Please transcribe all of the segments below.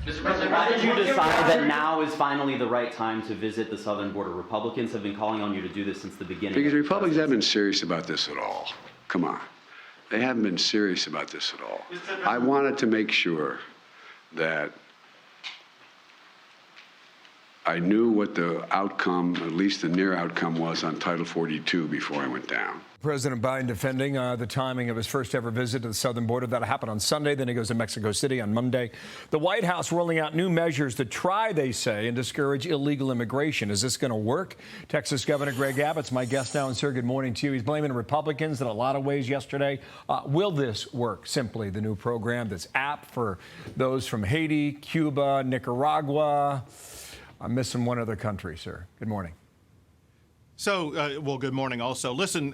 Mr. President, why did you decide that now is finally the right time to visit the southern border? Republicans have been calling on you to do this since the beginning. Because Republicans haven't been serious about this at all. Come on. They haven't been serious about this at all. I wanted to make sure that I knew what the outcome, at least the near outcome, was on Title 42 before I went down. President Biden defending the timing of his first ever visit to the southern border. That'll happen on Sunday. Then he goes to Mexico City on Monday. The White House rolling out new measures to try, they say, and discourage illegal immigration. Is this going to work? Texas Governor Greg Abbott's my guest now. And, sir, good morning to you. He's blaming Republicans in a lot of ways yesterday. Will this work, simply, the new program, this app for those from Haiti, Cuba, Nicaragua? I'm missing one other country, sir. Good morning. So, well, good morning also. Listen,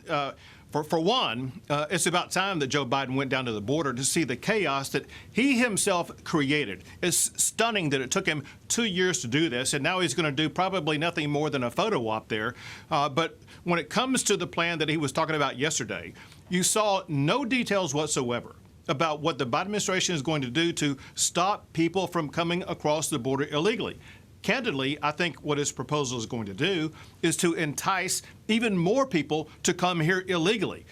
for one, it's about time that Joe Biden went down to the border to see the chaos that he himself created. It's stunning that it took him 2 years to do this, and now he's going to do probably nothing more than a photo op there. But when it comes to the plan that he was talking about yesterday, you saw no details whatsoever about what the Biden administration is going to do to stop people from coming across the border illegally. Candidly, I think what his proposal is going to do is to entice even more people to come here illegally.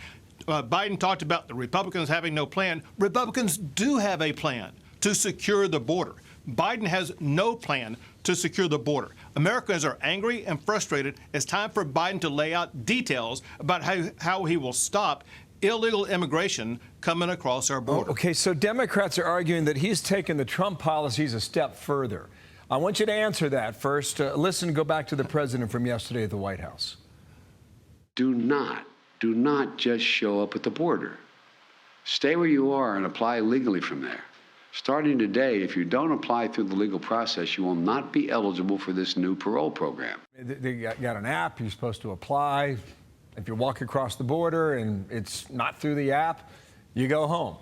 Biden talked about the Republicans having no plan. Republicans do have a plan to secure the border. Biden has no plan to secure the border. Americans are angry and frustrated. It's time for Biden to lay out details about how he will stop illegal immigration coming across our border. Okay, so Democrats are arguing that he's taken the Trump policies a step further. I want you to answer that first. Listen, go back to the president from yesterday at the White House. Do not just show up at the border. Stay where you are and apply legally from there. Starting today, if you don't apply through the legal process, you will not be eligible for this new parole program. They got an app. You're supposed to apply. If you walk across the border and it's not through the app, you go home.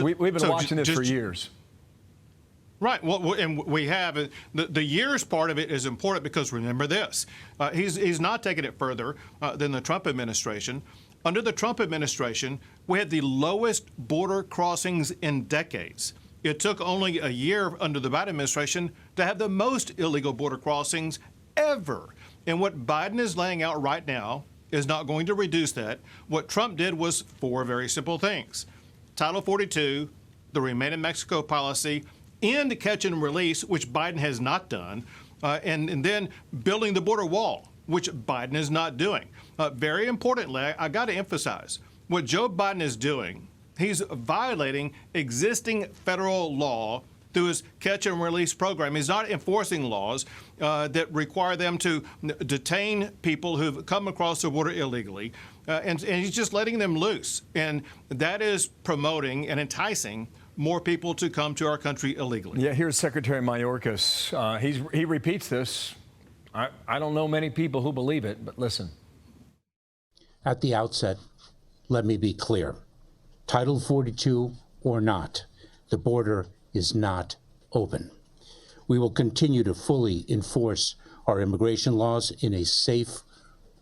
We've been watching this for years. Right. Well, and we have the years part of it is important because remember this, he's not taking it further than the Trump administration. Under the Trump administration, we had the lowest border crossings in decades. It took only a year under the Biden administration to have the most illegal border crossings ever. And what Biden is laying out right now is not going to reduce that. What Trump did was 4 very simple things: Title 42, the Remain in Mexico policy, end catch and release, which Biden has not done, and then building the border wall, which Biden is not doing. Very importantly, I got to emphasize, what Joe Biden is doing, he's violating existing federal law through his catch and release program. He's not enforcing laws that require them to detain people who've come across the border illegally, and he's just letting them loose. And that is promoting and enticing more people to come to our country illegally. Yeah, here's Secretary Mayorkas. He repeats this. I don't know many people who believe it, but listen. At the outset, let me be clear. Title 42 or not, the border is not open. We will continue to fully enforce our immigration laws in a safe,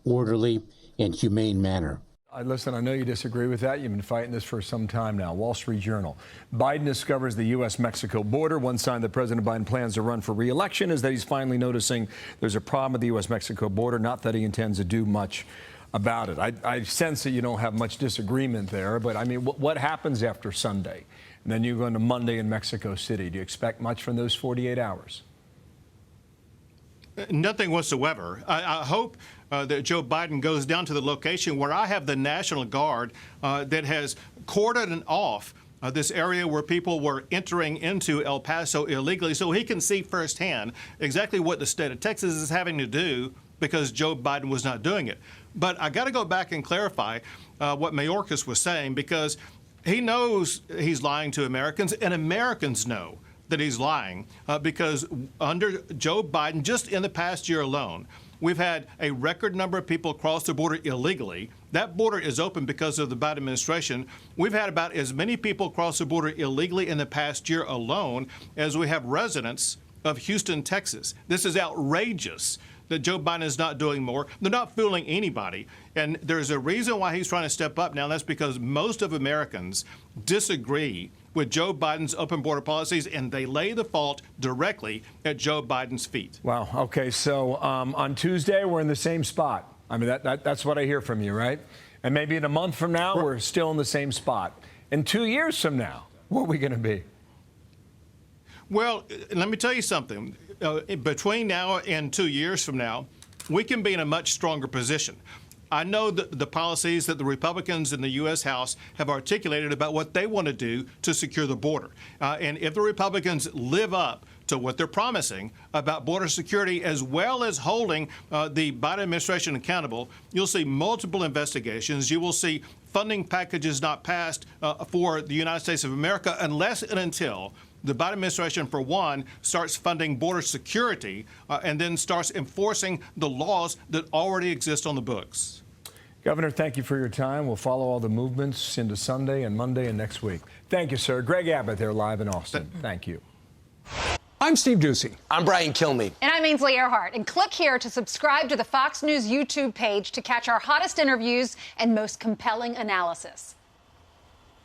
orderly, and humane manner. Listen, I know you disagree with that. You've been fighting this for some time now. Wall Street Journal. Biden discovers the U.S.-Mexico border. One sign that President Biden plans to run for re-election is that he's finally noticing there's a problem with the U.S.-Mexico border, not that he intends to do much about it. I sense that you don't have much disagreement there, but I mean, what happens after Sunday? And then you go into Monday in Mexico City. Do you expect much from those 48 hours? Nothing whatsoever. I hope that Joe Biden goes down to the location where I have the National Guard that has cordoned off this area where people were entering into El Paso illegally, so he can see firsthand exactly what the state of Texas is having to do because Joe Biden was not doing it. But I got to go back and clarify what Mayorkas was saying, because he knows he's lying to Americans, and Americans know that he's lying because under Joe Biden, just in the past year alone, we've had a record number of people cross the border illegally. That border is open because of the Biden administration. We've had about as many people cross the border illegally in the past year alone as we have residents of Houston, Texas. This is outrageous that Joe Biden is not doing more. They're not fooling anybody. And there's a reason why he's trying to step up now, and that's because most of Americans disagree with Joe Biden's open border policies, and they lay the fault directly at Joe Biden's feet. Wow. Okay. So on Tuesday, we're in the same spot. I mean, that's what I hear from you, right? And maybe in a month from now, we're still in the same spot. In 2 years from now, where are we going to be? Well, let me tell you something. Between now and 2 years from now, we can be in a much stronger position. I know the policies that the Republicans in the U.S. House have articulated about what they want to do to secure the border. And if the Republicans live up to what they're promising about border security, as well as holding the Biden administration accountable, you'll see multiple investigations. You will see funding packages not passed for the United States of America unless and until the Biden administration, for one, starts funding border security and then starts enforcing the laws that already exist on the books. Governor, thank you for your time. We'll follow all the movements into Sunday and Monday and next week. Thank you, sir. Greg Abbott there live in Austin. Thank you. I'm Steve Ducey. I'm Brian Kilmeade. And I'm Ainsley Earhart. And click here to subscribe to the Fox News YouTube page to catch our hottest interviews and most compelling analysis.